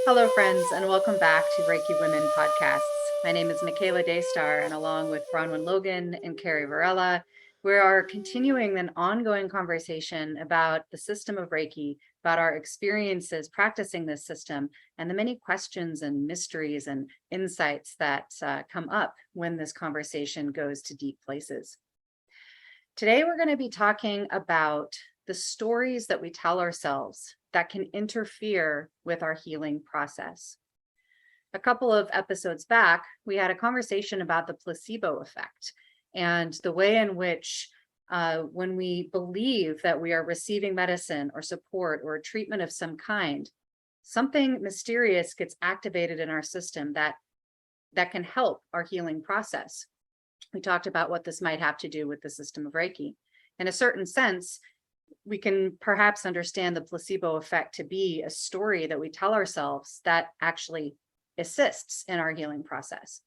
Hello, friends, and welcome back to Reiki Women podcasts. My name is Michaela Daystar, and along with Bronwyn Logan and Carrie Varela, we are continuing an ongoing conversation about the system of Reiki, about our experiences practicing this system, and the many questions and mysteries and insights that come up when this conversation goes to deep places. Today, we're going to be talking about the stories that we tell ourselves that can interfere with our healing process. A couple of episodes back, we had a conversation about the placebo effect and the way in which when we believe that we are receiving medicine or support or a treatment of some kind, something mysterious gets activated in our system that can help our healing process. We talked about what this might have to do with the system of Reiki. In a certain sense, we can perhaps understand the placebo effect to be a story that we tell ourselves that actually assists in our healing process.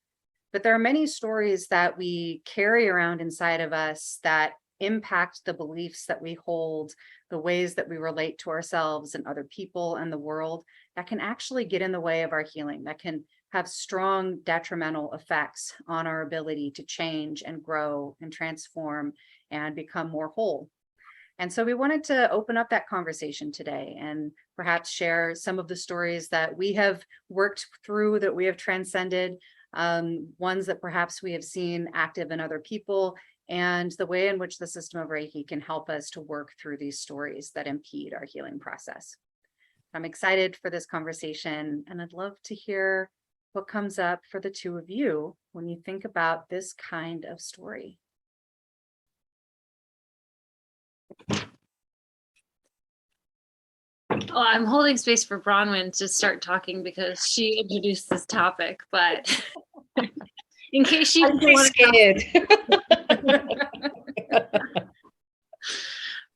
But there are many stories that we carry around inside of us that impact the beliefs that we hold, the ways that we relate to ourselves and other people and the world, that can actually get in the way of our healing, that can have strong detrimental effects on our ability to change and grow and transform and become more whole. And so we wanted to open up that conversation today and perhaps share some of the stories that we have worked through, that we have transcended, ones that perhaps we have seen active in other people, and the way in which the system of Reiki can help us to work through these stories that impede our healing process. I'm excited for this conversation, and I'd love to hear what comes up for the two of you when you think about this kind of story. Oh, I'm holding space for Bronwyn to start talking because she introduced this topic, but in case she I'm scared.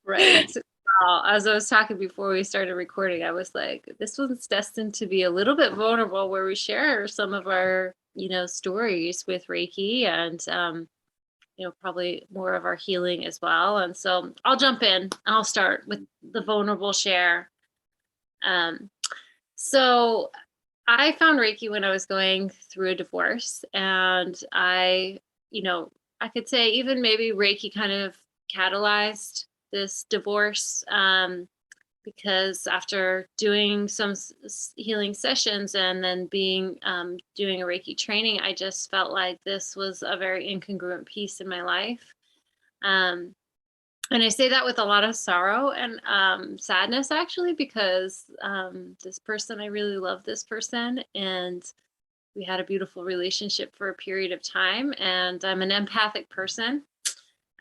Right. As I was talking before we started recording, I was like, this one's destined to be a little bit vulnerable, where we share some of our, stories with Reiki and, probably more of our healing as well. And so I'll jump in and I'll start with the vulnerable share. So I found Reiki when I was going through a divorce, and I could say even maybe Reiki kind of catalyzed this divorce, because after doing some healing sessions and then doing a Reiki training, I just felt like this was a very incongruent piece in my life. And I say that with a lot of sorrow and sadness, actually, because this person, I really love this person, and we had a beautiful relationship for a period of time. And I'm an empathic person,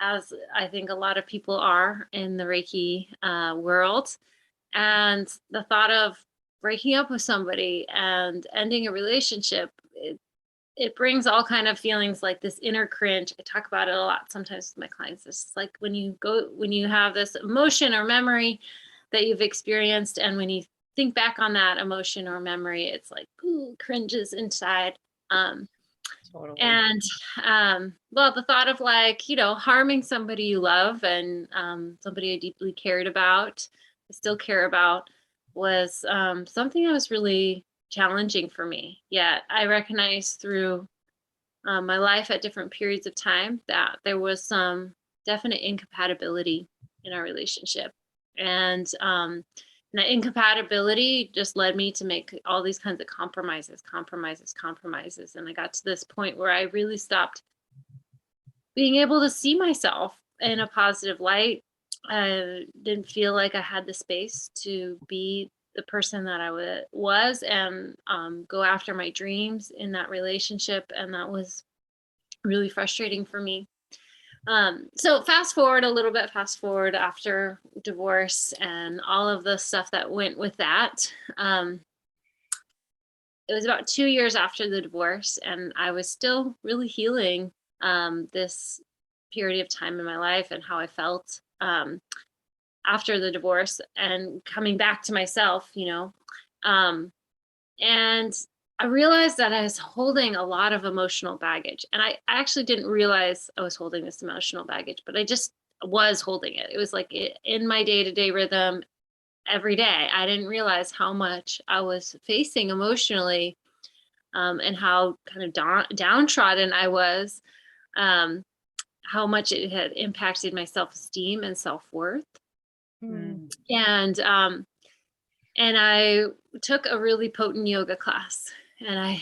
as I think a lot of people are in the Reiki world. And the thought of breaking up with somebody and ending a relationship, it brings all kind of feelings, like this inner cringe. I talk about it a lot sometimes with my clients. It's like when you have this emotion or memory that you've experienced, and when you think back on that emotion or memory, it's like, ooh, cringes inside. Totally. And well, the thought of harming somebody you love and somebody I deeply cared about, I still care about, was something that was really challenging for me. Yet I recognized through my life at different periods of time that there was some definite incompatibility in our relationship. And that incompatibility just led me to make all these kinds of compromises. And I got to this point where I really stopped being able to see myself in a positive light. I didn't feel like I had the space to be the person that I was and go after my dreams in that relationship. And that was really frustrating for me. So fast forward after divorce and all of the stuff that went with that. It was about 2 years after the divorce, and I was still really healing this period of time in my life and how I felt after the divorce, and coming back to myself, and I realized that I was holding a lot of emotional baggage. And I actually didn't realize I was holding this emotional baggage, but I just was holding it. It was like in my day-to-day rhythm. every day. I didn't realize how much I was facing emotionally, and how kind of downtrodden I was, um, how much it had impacted my self-esteem and self-worth. Mm. Mm. And I took a really potent yoga class. And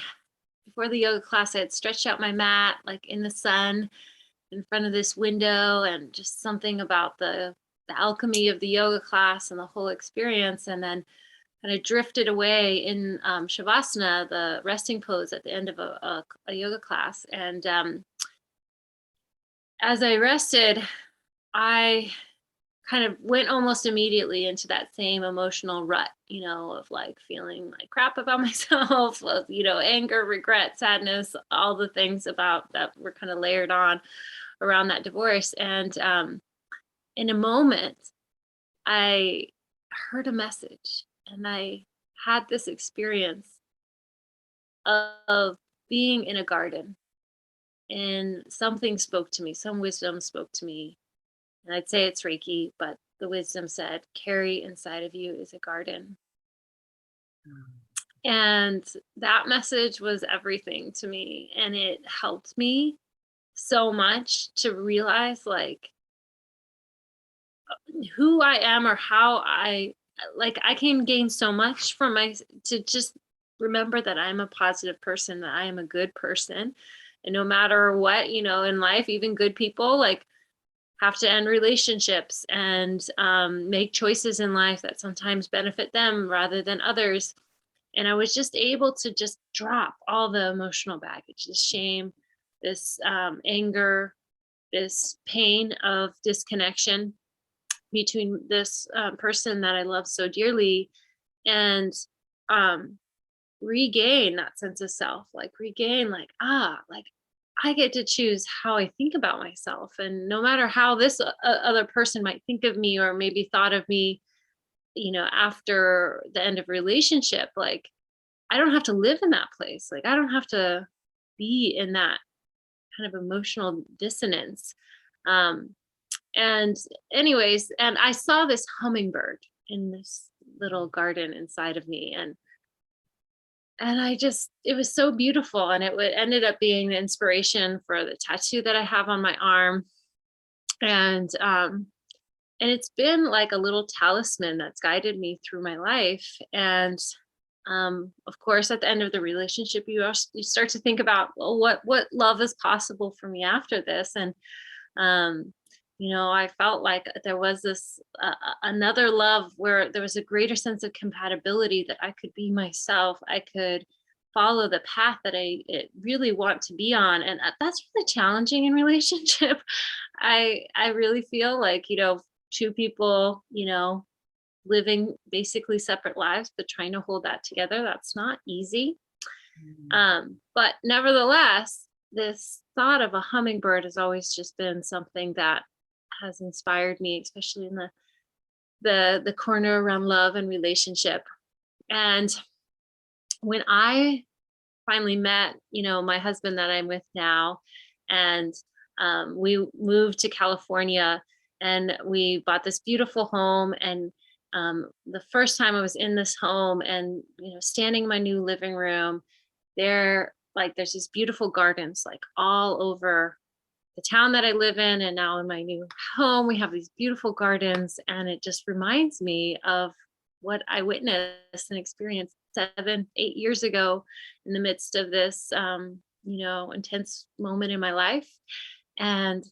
before the yoga class, I had stretched out my mat like in the sun in front of this window, and just something about the alchemy of the yoga class and the whole experience. And then kind of drifted away in Shavasana, the resting pose at the end of a yoga class. And as I rested, I kind of went almost immediately into that same emotional rut, of like feeling like crap about myself, of, anger, regret, sadness, all the things about that were kind of layered on around that divorce. And in a moment, I heard a message, and I had this experience of being in a garden, and something spoke to me, some wisdom spoke to me. And I'd say it's Reiki, but the wisdom said, carry inside of you is a garden. And that message was everything to me. And it helped me so much to realize like who I am, or how I can gain so much from to just remember that I'm a positive person, that I am a good person. And no matter what, in life, even good people like have to end relationships and make choices in life that sometimes benefit them rather than others. And I was just able to just drop all the emotional baggage, this shame, this anger, this pain of disconnection between this person that I love so dearly, and um, regain that sense of self, like regain, like I get to choose how I think about myself. And no matter how this other person might think of me, or maybe thought of me, after the end of a relationship, like I don't have to live in that place. Like I don't have to be in that kind of emotional dissonance. Um, and anyways, and I saw this hummingbird in this little garden inside of me, and it was so beautiful, and ended up being the inspiration for the tattoo that I have on my arm. And it's been like a little talisman that's guided me through my life. And of course, at the end of the relationship, you start to think about, well, what love is possible for me after this. And um I felt like there was this another love where there was a greater sense of compatibility, that I could be myself, I could follow the path that really want to be on. And that's really challenging in relationship. I really feel like, two people, living basically separate lives, but trying to hold that together, that's not easy. But nevertheless, this thought of a hummingbird has always just been something that has inspired me, especially in the corner around love and relationship. And when I finally met, my husband that I'm with now, and we moved to California, and we bought this beautiful home. And the first time I was in this home, and standing in my new living room, there's these beautiful gardens like all over the town that I live in. And now in my new home, we have these beautiful gardens, and it just reminds me of what I witnessed and experienced 7-8 years ago, in the midst of this intense moment in my life. And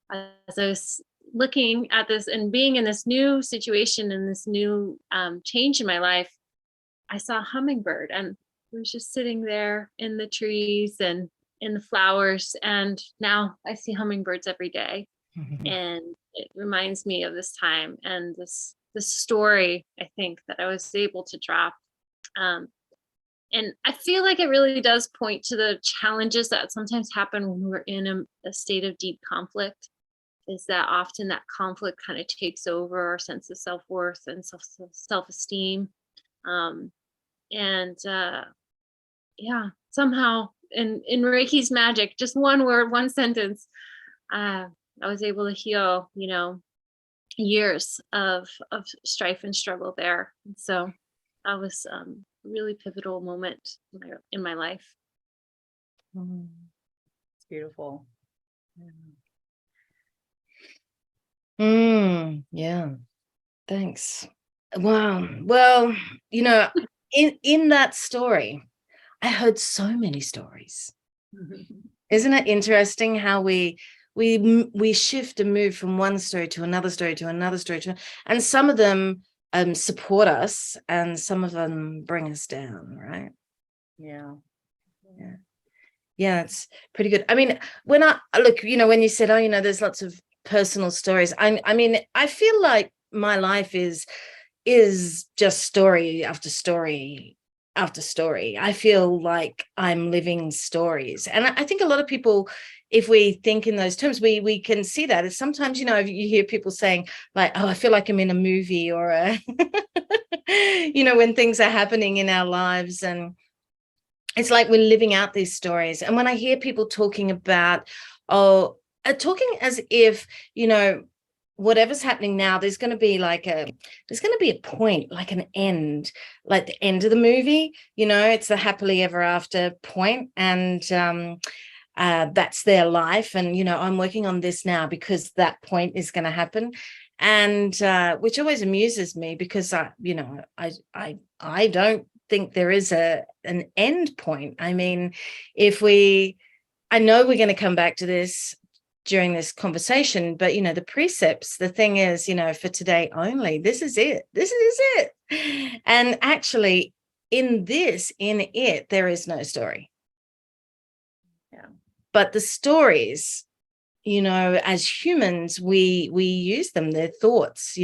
as I was looking at this and being in this new situation and this new change in my life, I saw a hummingbird, and it was just sitting there in the trees and in the flowers. And now I see hummingbirds every day. And it reminds me of this time and this story, I think, that I was able to drop. And I feel like it really does point to the challenges that sometimes happen when we're in a state of deep conflict, is that often that conflict kind of takes over our sense of self-worth and self-esteem. And yeah, somehow in Reiki's magic, just one word, one sentence, I was able to heal, years of strife and struggle there. And so that was a really pivotal moment in my life. It's beautiful. Yeah. Thanks. Wow. Well, in that story, I heard so many stories. Isn't it interesting how we shift and move from one story to another story to another story and some of them support us and some of them bring us down, right? Yeah. Yeah, it's pretty good. I mean, when I look, when you said, oh, there's lots of personal stories. I mean, I feel like my life is just story after story after story. I feel like I'm living stories. And I think a lot of people, if we think in those terms, we can see that. It's sometimes, you hear people saying like, oh, I feel like I'm in a movie or when things are happening in our lives, and it's like we're living out these stories. And when I hear people talking about, talking as if, whatever's happening now, there's going to be a point, like an end, like the end of the movie, it's the happily ever after point, and that's their life. And, I'm working on this now because that point is going to happen. And which always amuses me because I don't think there is an end point. I mean, I know we're going to come back to this during this conversation, but the precepts, the thing is, for today only, this is it. And actually in it, there is no story. Yeah. But the stories, as humans, we use them, they're thoughts,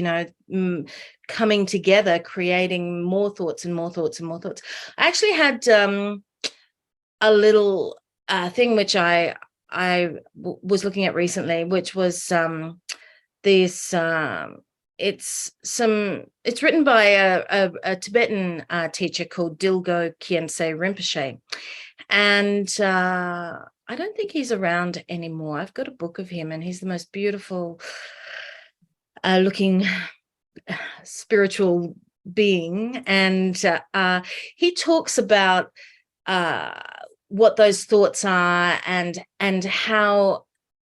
coming together, creating more thoughts and more thoughts and more thoughts. I actually had a little thing which I was looking at recently, which was this it's written by a Tibetan teacher called Dilgo Khyentse Rinpoche, and I don't think he's around anymore. I've got a book of him, and he's the most beautiful looking spiritual being. And he talks about what those thoughts are, and how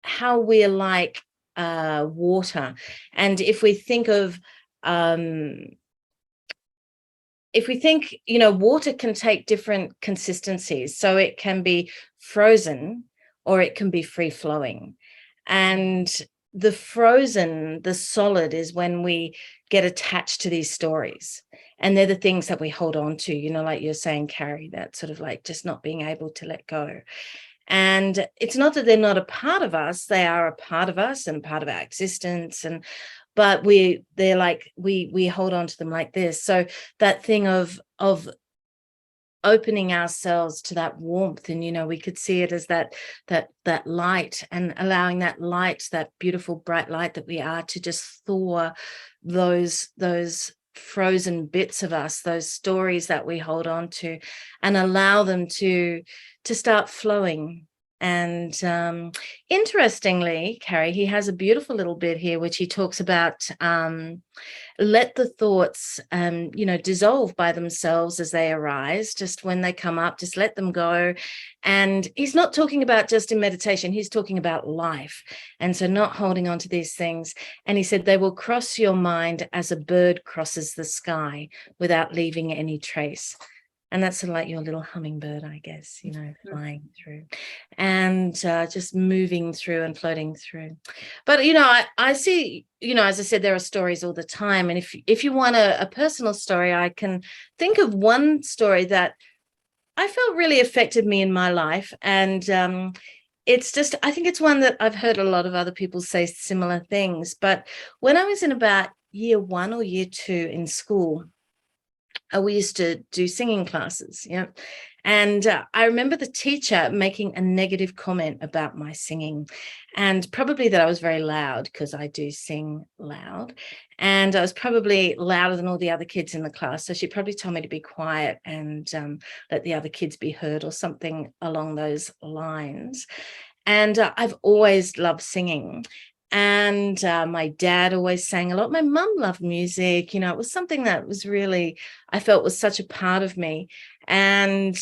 we're like water. And if we think, water can take different consistencies. So it can be frozen or it can be free flowing. And the frozen, the solid, is when we get attached to these stories. And they're the things that we hold on to, like you're saying, Carrie, that sort of like just not being able to let go. And it's not that they're not a part of us, they are a part of us and part of our existence. But they're like, we hold on to them like this. So that thing of opening ourselves to that warmth, and we could see it as that light, and allowing that light, that beautiful bright light that we are, to just thaw those frozen bits of us, those stories that we hold on to, and allow them to start flowing. And interestingly, Carrie, he has a beautiful little bit here which he talks about, let the thoughts dissolve by themselves as they arise. Just when they come up, just let them go. And he's not talking about just in meditation, he's talking about life. And so not holding on to these things. And he said they will cross your mind as a bird crosses the sky without leaving any trace. And that's sort of like your little hummingbird, I guess, flying through and just moving through and floating through. But, I see, as I said, there are stories all the time. And if you want a personal story, I can think of one story that I felt really affected me in my life. And it's just, I think it's one that I've heard a lot of other people say similar things. But when I was in about year 1 or year 2 in school, we used to do singing classes, and I remember the teacher making a negative comment about my singing, and probably that I was very loud, because I do sing loud, and I was probably louder than all the other kids in the class. So she probably told me to be quiet and let the other kids be heard, or something along those lines. And I've always loved singing. And my dad always sang a lot. My mum loved music. It was something that was really, I felt was such a part of me. And,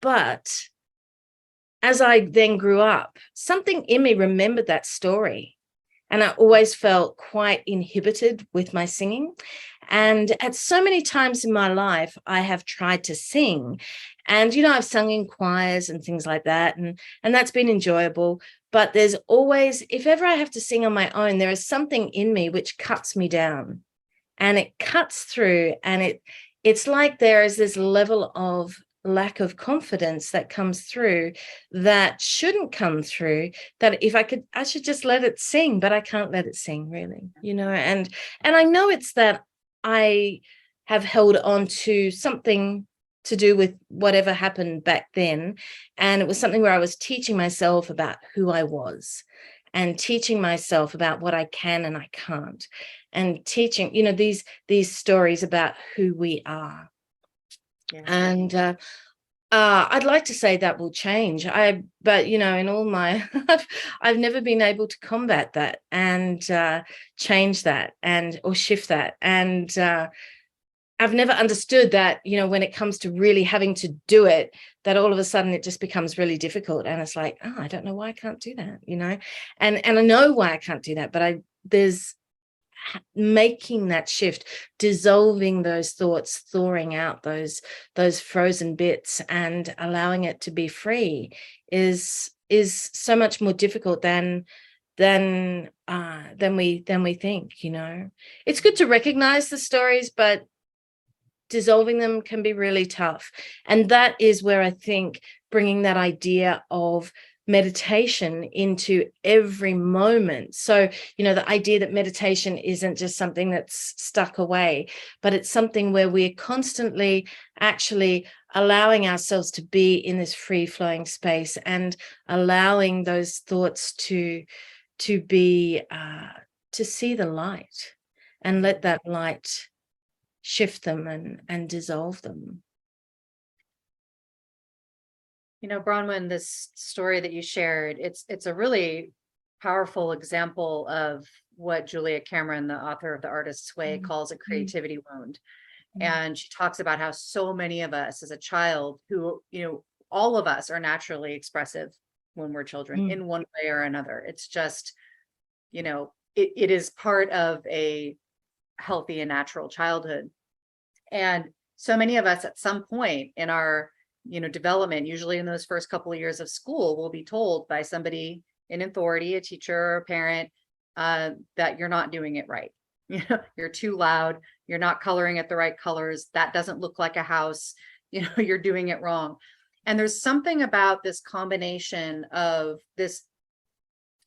but as I then grew up, something in me remembered that story. And I always felt quite inhibited with my singing. And at so many times in my life, I have tried to sing. And, I've sung in choirs and things like that. And that's been enjoyable. But there's always, if ever I have to sing on my own, there is something in me which cuts me down. And it cuts through. And it's like there is this level of lack of confidence that comes through that shouldn't come through, that if I should just let it sing, but I can't let it sing really, and I know it's that I have held on to something to do with whatever happened back then, and it was something where I was teaching myself about who I was and teaching myself about what I can and I can't, and teaching these stories about who we are. Yeah. And I'd like to say that will change. But in all my, I've never been able to combat that and change that or shift that. And I've never understood that, when it comes to really having to do it, that all of a sudden it just becomes really difficult. And it's like, oh, I don't know why I can't do that, and I know why I can't do that, but there's making that shift, dissolving those thoughts, thawing out those frozen bits and allowing it to be free is so much more difficult than we think. It's good to recognize the stories, but dissolving them can be really tough. And that is where I think bringing that idea of meditation into every moment. So, the idea that meditation isn't just something that's stuck away, but it's something where we're constantly actually allowing ourselves to be in this free flowing space and allowing those thoughts to be, to see the light and let that light shift them and dissolve them. Bronwyn, this story that you shared, it's a really powerful example of what Julia Cameron, the author of The Artist's Way, calls a creativity wound. And she talks about how so many of us as a child who, all of us are naturally expressive when we're children in one way or another. It's just, it is part of a healthy and natural childhood. And so many of us at some point in our development, usually in those first couple of years of school, will be told by somebody in authority, a teacher or a parent, that you're not doing it right. You're too loud. You're not coloring it the right colors. That doesn't look like a house. You're doing it wrong. And there's something about this combination of this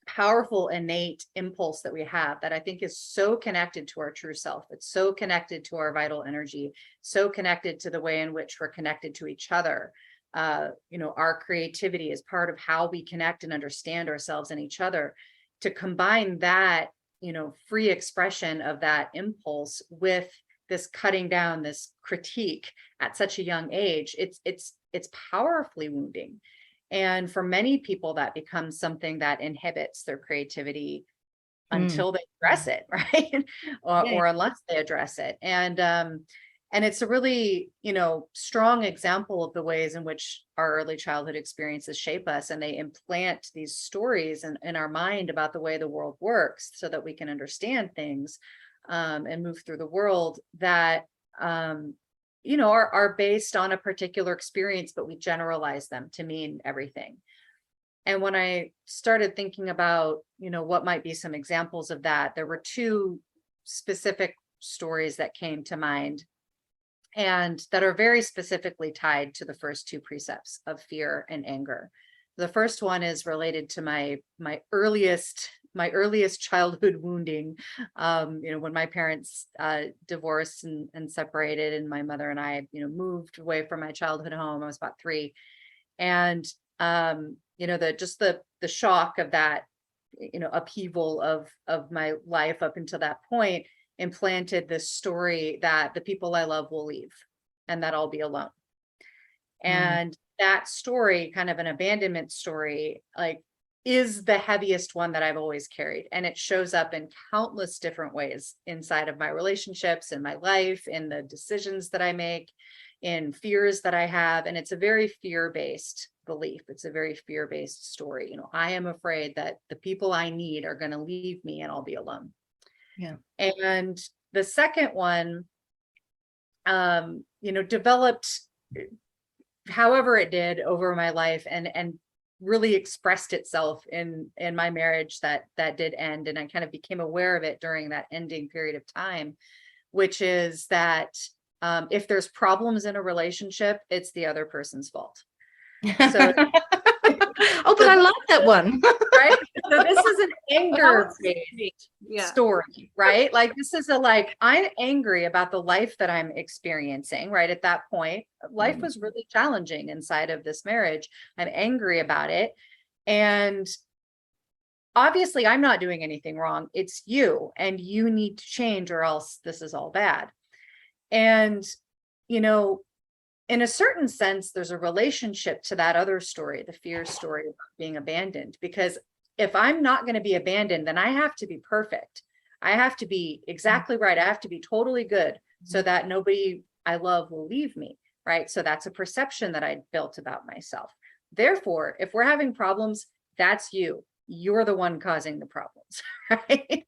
powerful innate impulse that we have that I think is so connected to our true self. It's so connected to our vital energy, so connected to the way in which we're connected to each other. Our creativity is part of how we connect and understand ourselves and each other. To combine that, free expression of that impulse with this cutting down, this critique at such a young age, it's powerfully wounding. And for many people, that becomes something that inhibits their creativity until they address it, right? or unless they address it. And it's a really, strong example of the ways in which our early childhood experiences shape us, and they implant these stories in our mind about the way the world works so that we can understand things and move through the world that are based on a particular experience, but we generalize them to mean everything. And when I started thinking about, what might be some examples of that, there were two specific stories that came to mind and that are very specifically tied to the first two precepts of fear and anger. The first one is related to my earliest childhood wounding. When my parents divorced and separated, and my mother and I, moved away from my childhood home. I was about 3, and the shock of that, upheaval of my life up until that point implanted this story that the people I love will leave and that I'll be alone. And that story, kind of an abandonment story, like is the heaviest one that I've always carried. And it shows up in countless different ways inside of my relationships, in my life, in the decisions that I make, in fears that I have. And it's a very fear-based belief. It's a very fear-based story. You know, I am afraid that the people I need are going to leave me and I'll be alone. Yeah. And the second one, developed however it did over my life, and really expressed itself in my marriage that did end. And I kind of became aware of it during that ending period of time, which is that if there's problems in a relationship, it's the other person's fault. So oh, but I like that one. right? So this is an anger-based story, right? Like this is I'm angry about the life that I'm experiencing, right? At that point, life was really challenging inside of this marriage. I'm angry about it. And obviously I'm not doing anything wrong. It's you, and you need to change or else this is all bad. And, in a certain sense, there's a relationship to that other story, the fear story of being abandoned, because if I'm not going to be abandoned, then I have to be perfect. I have to be exactly right. I have to be totally good so that nobody I love will leave me, right? So that's a perception that I built about myself. Therefore, if we're having problems, that's you. You're the one causing the problems, right?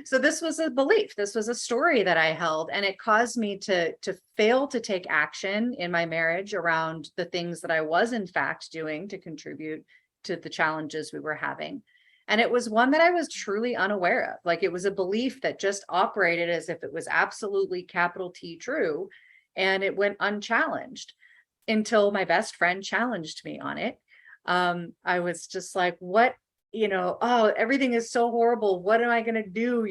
So this was a belief. This was a story that I held, and it caused me to fail to take action in my marriage around the things that I was in fact doing to contribute to the challenges we were having. And it was one that I was truly unaware of. Like it was a belief that just operated as if it was absolutely capital T true, and it went unchallenged until my best friend challenged me on it. I was just like, what? Oh, everything is so horrible. What am I going to do?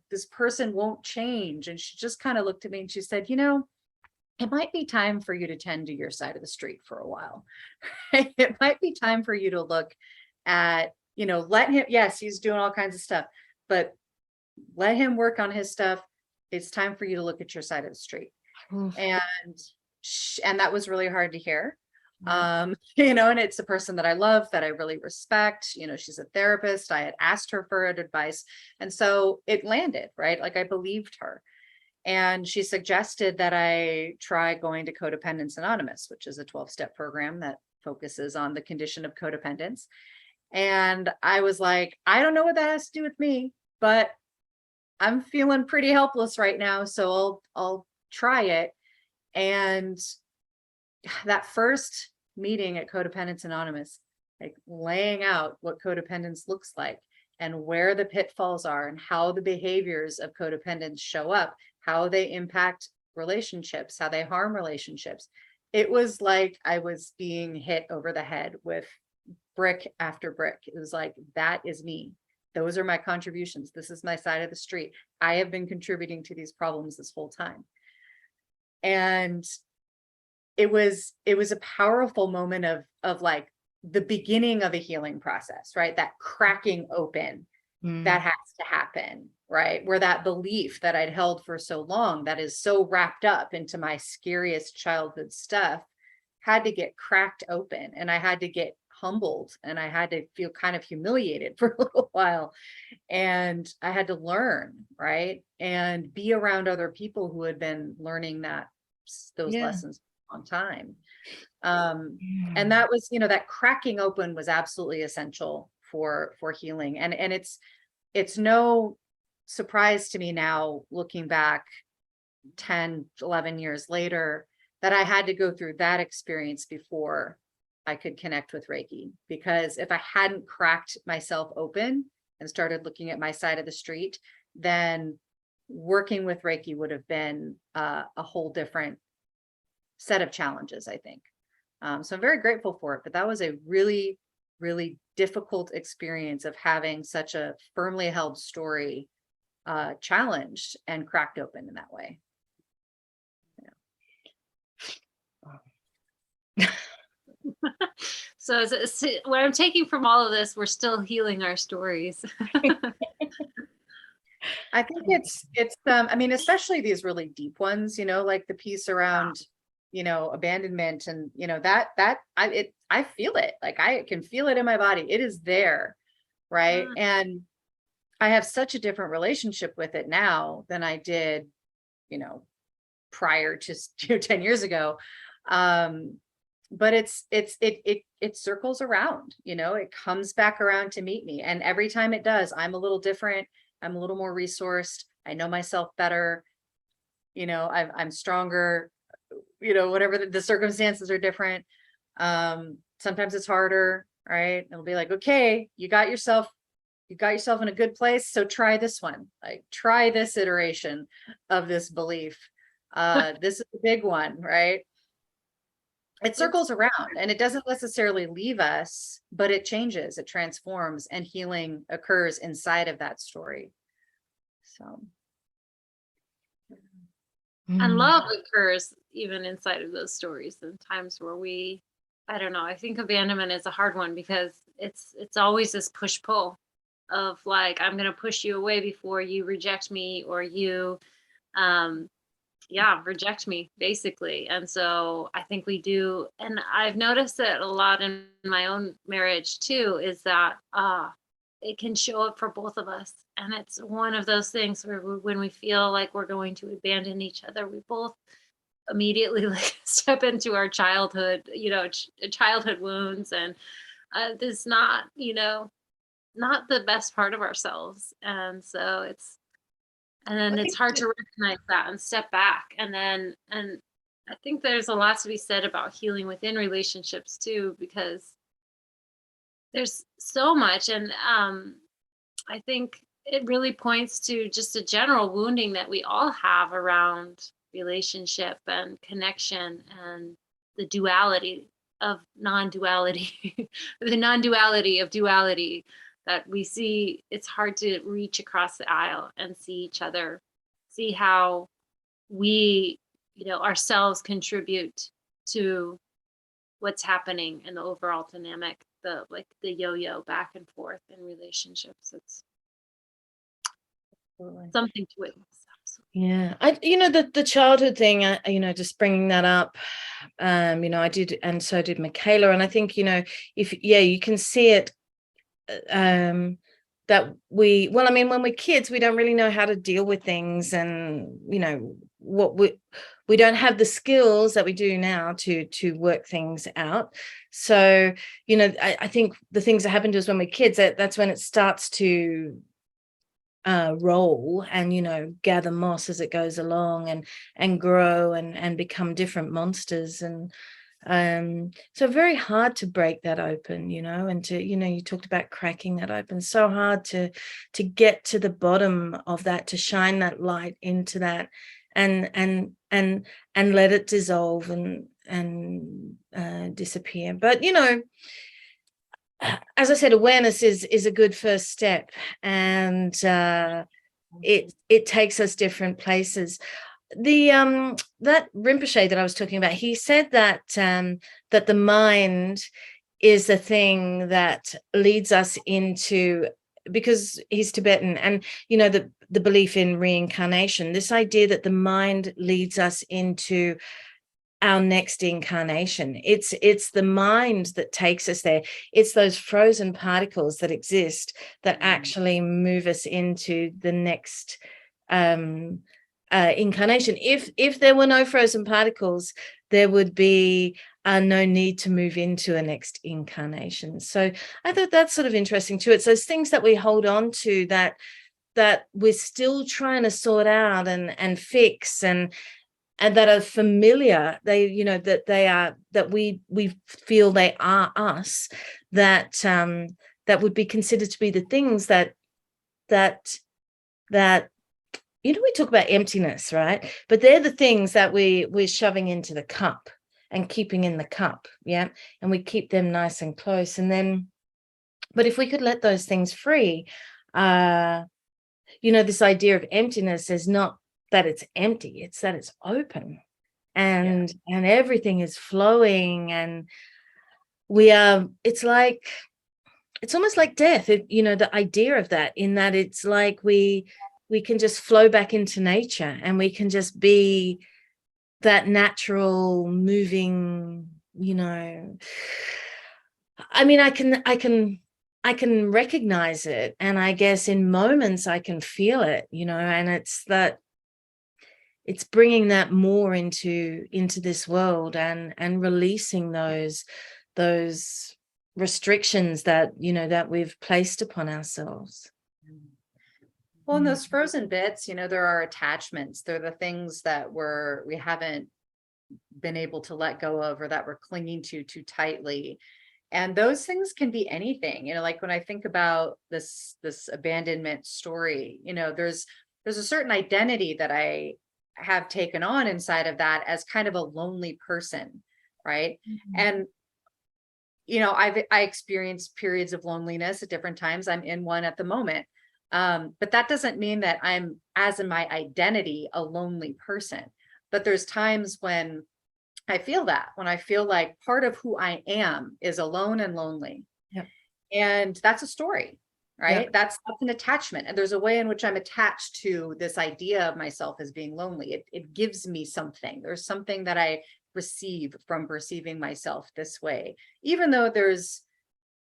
This person won't change. And she just kind of looked at me and she said, it might be time for you to tend to your side of the street for a while. It might be time for you to look at, let him, yes, he's doing all kinds of stuff, but let him work on his stuff. It's time for you to look at your side of the street. And that was really hard to hear. And it's a person that I love, that I really respect. She's a therapist. I had asked her for advice. And so it landed, right? Like I believed her. And she suggested that I try going to Codependence Anonymous, which is a 12-step program that focuses on the condition of codependence. And I was like, I don't know what that has to do with me, but I'm feeling pretty helpless right now. So I'll try it. And that first meeting at Codependence Anonymous, like laying out what codependence looks like and where the pitfalls are and how the behaviors of codependence show up, how they impact relationships, how they harm relationships. It was like I was being hit over the head with brick after brick. It was like, that is me. Those are my contributions. This is my side of the street. I have been contributing to these problems this whole time. And it was a powerful moment of like the beginning of a healing process, right? That cracking open that has to happen, right? Where that belief that I'd held for so long, that is so wrapped up into my scariest childhood stuff, had to get cracked open, and I had to get humbled, and I had to feel kind of humiliated for a little while. And I had to learn, right? And be around other people who had been learning those lessons on time. And that was, that cracking open was absolutely essential for healing. And it's no surprise to me now, looking back 10, 11 years later, that I had to go through that experience before I could connect with Reiki. Because if I hadn't cracked myself open and started looking at my side of the street, then working with Reiki would have been a whole different set of challenges, I think. So I'm very grateful for it, but that was a really, really difficult experience of having such a firmly held story challenged and cracked open in that way. So what I'm taking from all of this, we're still healing our stories. I think it's I mean, especially these really deep ones, like the piece around abandonment, and that I feel it, like I can feel it in my body. It is there. right? Mm. And I have such a different relationship with it now than I did, you know, prior to 10 years ago. Um, but it circles around, you know, it comes back around to meet me. And every time it does, I'm a little different. I'm a little more resourced. I know myself better. You know, I'm stronger, you know, whatever the circumstances are different. Sometimes it's harder, right? It'll be like, okay, you got yourself in a good place. So try this one, like try this iteration of this belief. This is a big one, right? It It's circles around and it doesn't necessarily leave us, but it changes, it transforms, and healing occurs inside of that story. So, and Mm. love occurs even inside of those stories and times where we, I don't know, I think abandonment is a hard one because it's always this push pull of like, I'm going to push you away before you reject me, or you um yeah, reject me basically. And so I think we do, and I've noticed it a lot in my own marriage too, is that it can show up for both of us. And it's one of those things where when we feel like we're going to abandon each other, we both immediately like step into our childhood, childhood wounds, and this not, not the best part of ourselves. And so and I then it's think hard to recognize that and step back. And I think there's a lot to be said about healing within relationships too, because there's so much. And I think it really points to just a general wounding that we all have around relationship and connection and the duality of non-duality, the non-duality of duality, that we see. It's hard to reach across the aisle and see each other, see how we, ourselves contribute to what's happening in the overall dynamic, the yo-yo back and forth in relationships. It's absolutely. something to witness. Yeah, the childhood thing, just bringing that up, I did, and so did Michaela. And I think, you can see it, that well, I mean, when we're kids, we don't really know how to deal with things, and, what we don't have the skills that we do now to work things out. So, I think the things that happen to us when we're kids, that's when it starts to roll and gather moss as it goes along, and grow and become different monsters. And so very hard to break that open, and to, you talked about cracking that open. So hard to get to the bottom of that, to shine that light into that, and let it dissolve and disappear. But as I said, awareness is a good first step, and it takes us different places. The that Rinpoche that I was talking about, he said that that the mind is the thing that leads us into, because he's Tibetan, and the belief in reincarnation, this idea that the mind leads us into our next incarnation. It's the mind that takes us there. It's those frozen particles that exist that actually move us into the next incarnation. If there were no frozen particles, there would be no need to move into a next incarnation. So I thought that's sort of interesting too. It's those things that we hold on to that we're still trying to sort out and fix, and that are familiar. They, that we feel they are us, that that would be considered to be the things that we talk about emptiness, right? But they're the things that we're shoving into the cup and keeping in the cup. Yeah. And we keep them nice and close. And then, but if we could let those things free, this idea of emptiness is not that it's empty, it's that it's open, and everything is flowing, and it's almost like death, the idea of that, in that it's like we can just flow back into nature, and we can just be that natural moving, I mean, I can I can recognize it, and I guess in moments I can feel it, and it's bringing that more into this world, and releasing those restrictions that that we've placed upon ourselves. Well, in Yeah. those frozen bits, there are attachments. They're the things that we haven't been able to let go of, or that we're clinging to too tightly. And those things can be anything, like when I think about this abandonment story, there's a certain identity that I have taken on inside of that as kind of a lonely person, right? And I experienced periods of loneliness at different times. I'm in one at the moment. But that doesn't mean that I'm, as in my identity, a lonely person. But there's times when I feel that, when I feel like part of who I am is alone and lonely. Yep. And that's a story, right? Yep. That's an attachment. And there's a way in which I'm attached to this idea of myself as being lonely. It gives me something. There's something that I receive from perceiving myself this way, even though there's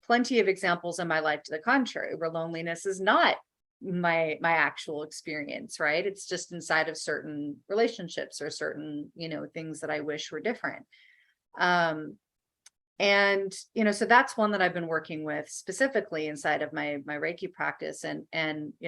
plenty of examples in my life to the contrary, where loneliness is not my actual experience, right? It's just inside of certain relationships or certain, things that I wish were different. And so that's one that I've been working with specifically inside of my Reiki practice, and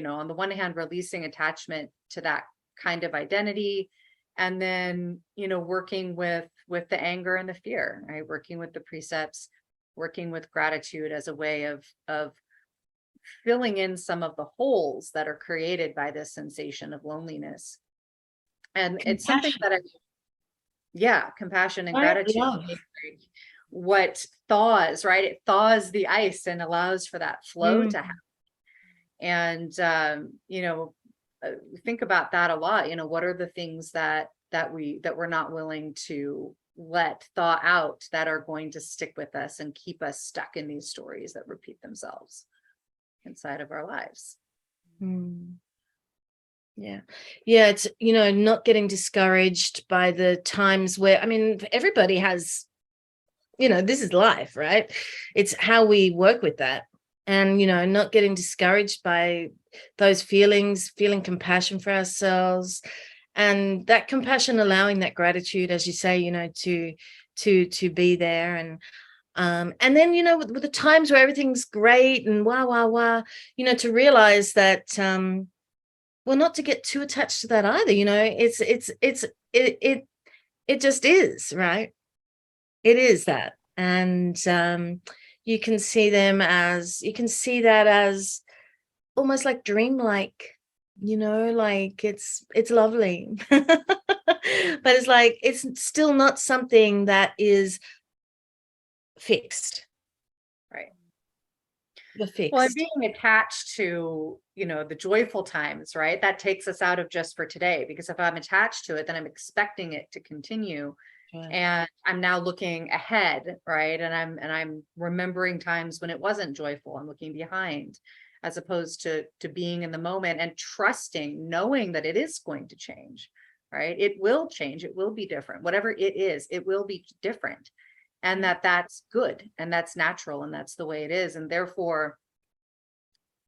on the one hand, releasing attachment to that kind of identity, and then working with the anger and the fear, right? Working with the precepts, working with gratitude as a way of filling in some of the holes that are created by this sensation of loneliness. And it's something that compassion and gratitude, Love. what thaws, right? It thaws the ice and allows for that flow to happen. And think about that a lot. What are the things that we're not willing to let thaw out, that are going to stick with us and keep us stuck in these stories that repeat themselves inside of our lives. Yeah. It's, not getting discouraged by the times where, everybody has, this is life, right? It's how we work with that. And, not getting discouraged by those feelings, feeling compassion for ourselves, and that compassion, allowing that gratitude, as you say, to be there. And then, with the times where everything's great and wah, to realize that, well, not to get too attached to that either. It just is, right? It is that. And you can see that as almost like dreamlike, like it's lovely. But it's like, it's still not something that is fixed. Right. The fixed. Well, and being attached to, the joyful times, right? That takes us out of just for today, because if I'm attached to it, then I'm expecting it to continue. Right. And I'm now looking ahead, right? And I'm remembering times when it wasn't joyful. I'm looking behind, as opposed to being in the moment and trusting, knowing that it is going to change, right? It will change. It will be different. Whatever it is, it will be different. And that's good, and that's natural, and that's the way it is. And therefore,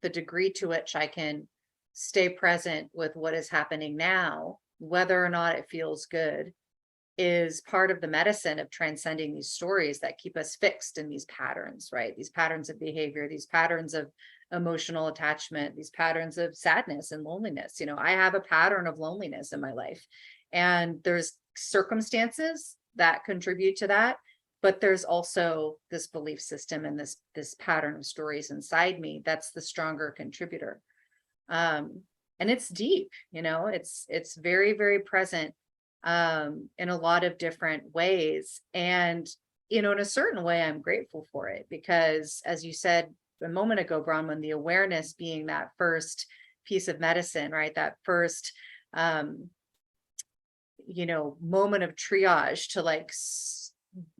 the degree to which I can stay present with what is happening now, whether or not it feels good, is part of the medicine of transcending these stories that keep us fixed in these patterns, right? These patterns of behavior, these patterns of emotional attachment, these patterns of sadness and loneliness. I have a pattern of loneliness in my life, and there's circumstances that contribute to that. But there's also this belief system and this pattern of stories inside me that's the stronger contributor. And it's deep, it's very, very present in a lot of different ways. And, in a certain way, I'm grateful for it, because as you said a moment ago, Bronwyn, the awareness being that first piece of medicine, right? That first, moment of triage to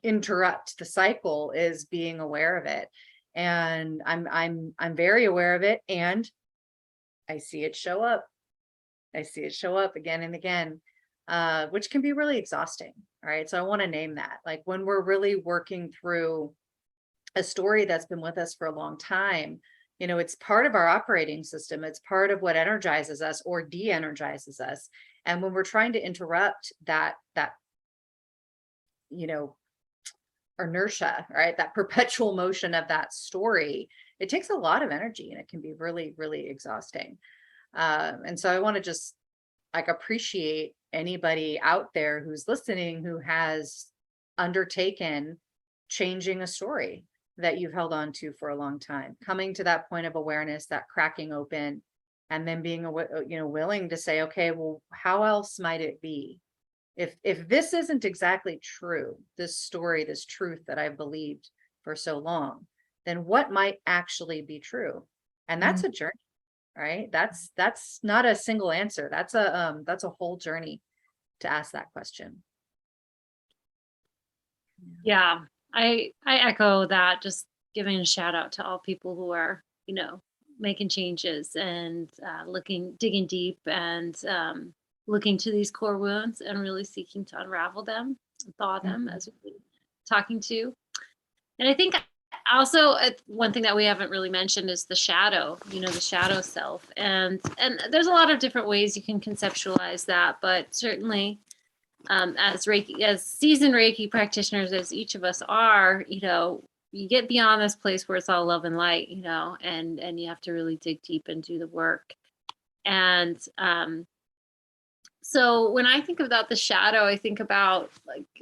interrupt the cycle, is being aware of it. And I'm very aware of it, and I see it show up again and again, which can be really exhausting. All right, so I want to name that, like, when we're really working through a story that's been with us for a long time, it's part of our operating system. It's part of what energizes us or de-energizes us. And when we're trying to interrupt that you know inertia, right, that perpetual motion of that story, it takes a lot of energy and it can be really, really exhausting. And so I want to just like appreciate anybody out there who's listening who has undertaken changing a story that you've held on to for a long time, coming to that point of awareness, that cracking open, and then being willing to say, okay, well, how else might it be? If this isn't exactly true, this story, this truth that I've believed for so long, then what might actually be true? And that's a journey, right? That's not a single answer. That's a whole journey to ask that question. Yeah, I echo that. Just giving a shout out to all people who are, making changes and digging deep and looking to these core wounds and really seeking to unravel them, thaw them, as we've been talking to. And I think also one thing that we haven't really mentioned is the shadow, the shadow self. And there's a lot of different ways you can conceptualize that, but certainly as seasoned Reiki practitioners, as each of us are, you get beyond this place where it's all love and light, and you have to really dig deep and do the work. And so when I think about the shadow, I think about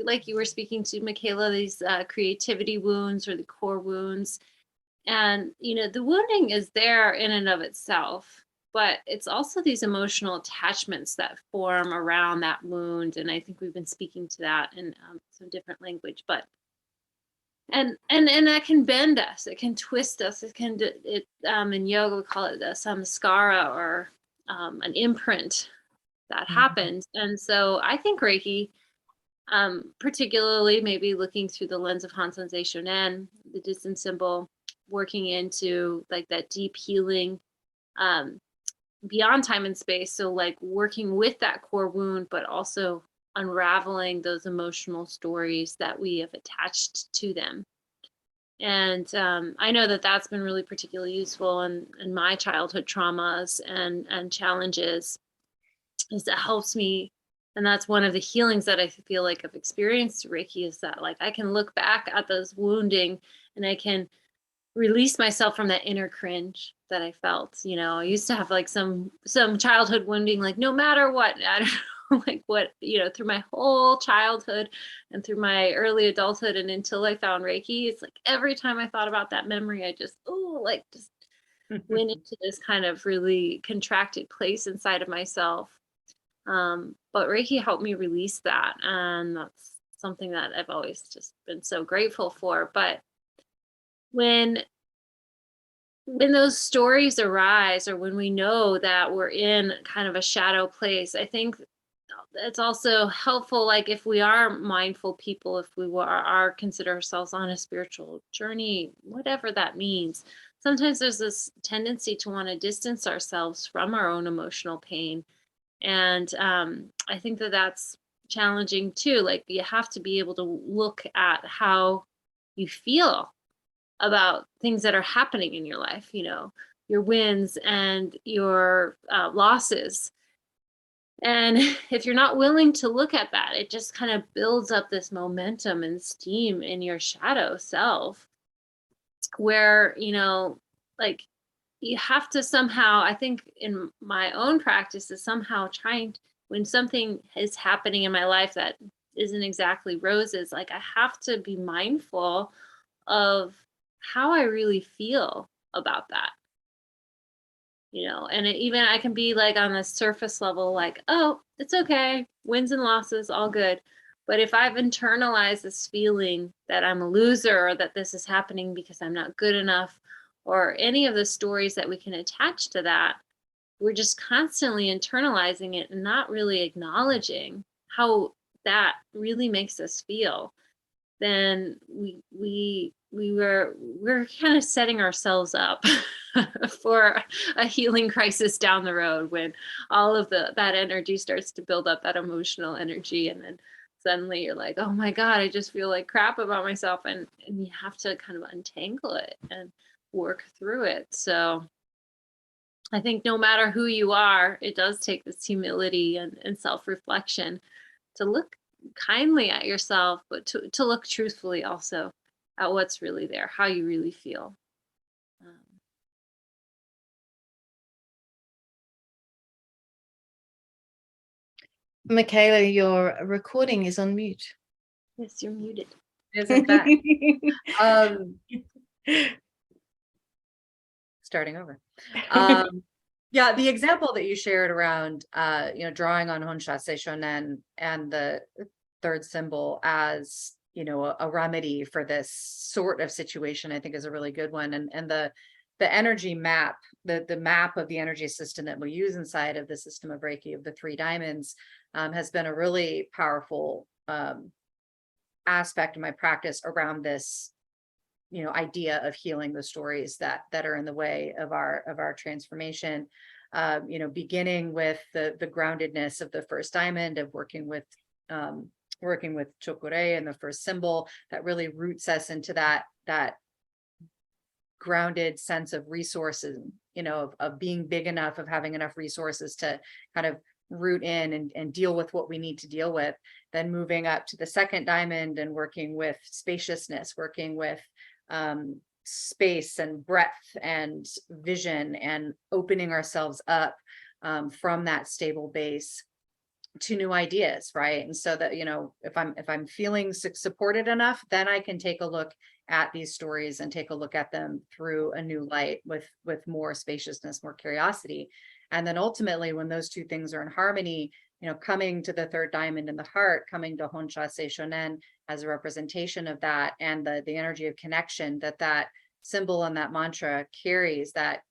like you were speaking to, Michaela, these creativity wounds or the core wounds. And, the wounding is there in and of itself, but it's also these emotional attachments that form around that wound. And I think we've been speaking to that in some different language, but and that can bend us, it can twist us, in yoga we call it a samskara, or an imprint that happens. And so I think Reiki, particularly maybe looking through the lens of Hansen Shonen, the distance symbol, working into like that deep healing beyond time and space. So like working with that core wound, but also unraveling those emotional stories that we have attached to them. And I know that that's been really particularly useful in my childhood traumas and challenges, is that helps me. And that's one of the healings that I feel like I've experienced Reiki, is that like I can look back at those wounding and I can release myself from that inner cringe that I felt. I used to have like some childhood wounding, like no matter what, I don't know, like what, through my whole childhood and through my early adulthood and until I found Reiki, it's like every time I thought about that memory, I just went into this kind of really contracted place inside of myself. But Reiki helped me release that. And that's something that I've always just been so grateful for. But when those stories arise, or when we know that we're in kind of a shadow place, I think it's also helpful, like if we are mindful people, if we are consider ourselves on a spiritual journey, whatever that means, sometimes there's this tendency to want to distance ourselves from our own emotional pain. And I think that that's challenging too. Like you have to be able to look at how you feel about things that are happening in your life, your wins and your losses. And if you're not willing to look at that, it just kind of builds up this momentum and steam in your shadow self, where, like you have to somehow, I think in my own practice, is somehow trying, when something is happening in my life that isn't exactly roses, like I have to be mindful of how I really feel about that. And even I can be like on the surface level, like, oh, it's okay, wins and losses, all good. But if I've internalized this feeling that I'm a loser, or that this is happening because I'm not good enough, or any of the stories that we can attach to that, we're just constantly internalizing it and not really acknowledging how that really makes us feel. Then we're kind of setting ourselves up for a healing crisis down the road, when all of that energy starts to build up, that emotional energy, and then suddenly you're like, oh my God, I just feel like crap about myself. And you have to kind of untangle it and work through it. So I think no matter who you are, it does take this humility and self-reflection to look kindly at yourself, but to look truthfully also at what's really there, how you really feel. Um, Michaela, your recording is on mute. yes, you're muted. Is in fact. Um, starting over. Yeah, the example that you shared around, drawing on Honsha Shonen and the third symbol as, a remedy for this sort of situation, I think is a really good one. And the energy map, the map of the energy system that we use inside of the system of Reiki of the three diamonds, has been a really powerful aspect of my practice around this idea of healing the stories that are in the way of our transformation. Beginning with the groundedness of the first diamond, of working with Chokure and the first symbol that really roots us into that grounded sense of resources, of being big enough, of having enough resources to kind of root in and deal with what we need to deal with. Then moving up to the second diamond and working with spaciousness, working with space and breadth and vision, and opening ourselves up from that stable base to new ideas, right? And so that, if I'm feeling supported enough, then I can take a look at these stories and take a look at them through a new light with more spaciousness, more curiosity. And then ultimately, when those two things are in harmony, coming to the third diamond in the heart, coming to Honsha Seishonen as a representation of that, and the energy of connection that symbol and that mantra carries, that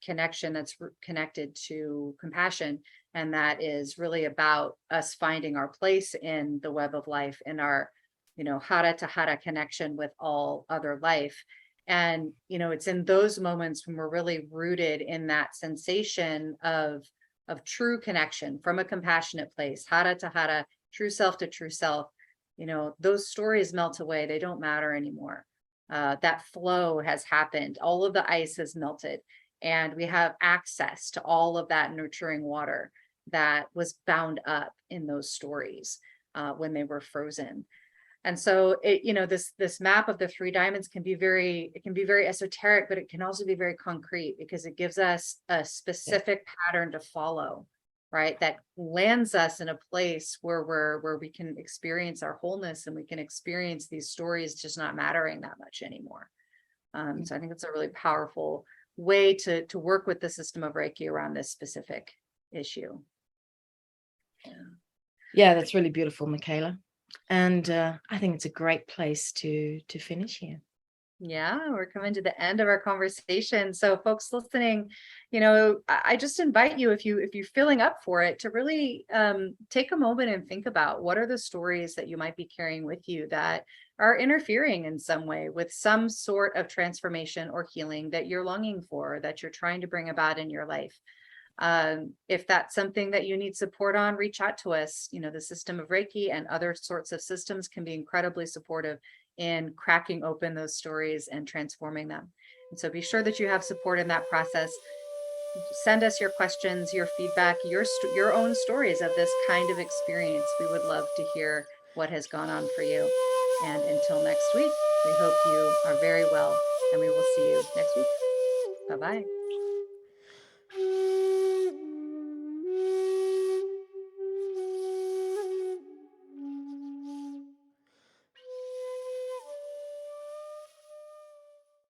connection that's connected to compassion. And that is really about us finding our place in the web of life, in our, hara to hara connection with all other life. And, it's in those moments when we're really rooted in that sensation of true connection from a compassionate place, hara to hara, true self to true self, those stories melt away. They don't matter anymore. That flow has happened. All of the ice has melted, and we have access to all of that nurturing water that was bound up in those stories when they were frozen. And so this map of the three diamonds can be very esoteric, but it can also be very concrete, because it gives us a specific pattern to follow, right? That lands us in a place where we can experience our wholeness, and we can experience these stories just not mattering that much anymore. So I think it's a really powerful way to work with the system of Reiki around this specific issue. Yeah, that's really beautiful, Michaela. And I think it's a great place to finish here. Yeah, we're coming to the end of our conversation. So folks listening, I just invite you, if you're feeling up for it, to really take a moment and think about what are the stories that you might be carrying with you that are interfering in some way with some sort of transformation or healing that you're longing for, that you're trying to bring about in your life. If that's something that you need support on, reach out to us. The system of Reiki and other sorts of systems can be incredibly supportive in cracking open those stories and transforming them. And so be sure that you have support in that process. Send us your questions, your feedback, your own stories of this kind of experience. We would love to hear what has gone on for you. And until next week, we hope you are very well, and we will see you next week. Bye-bye.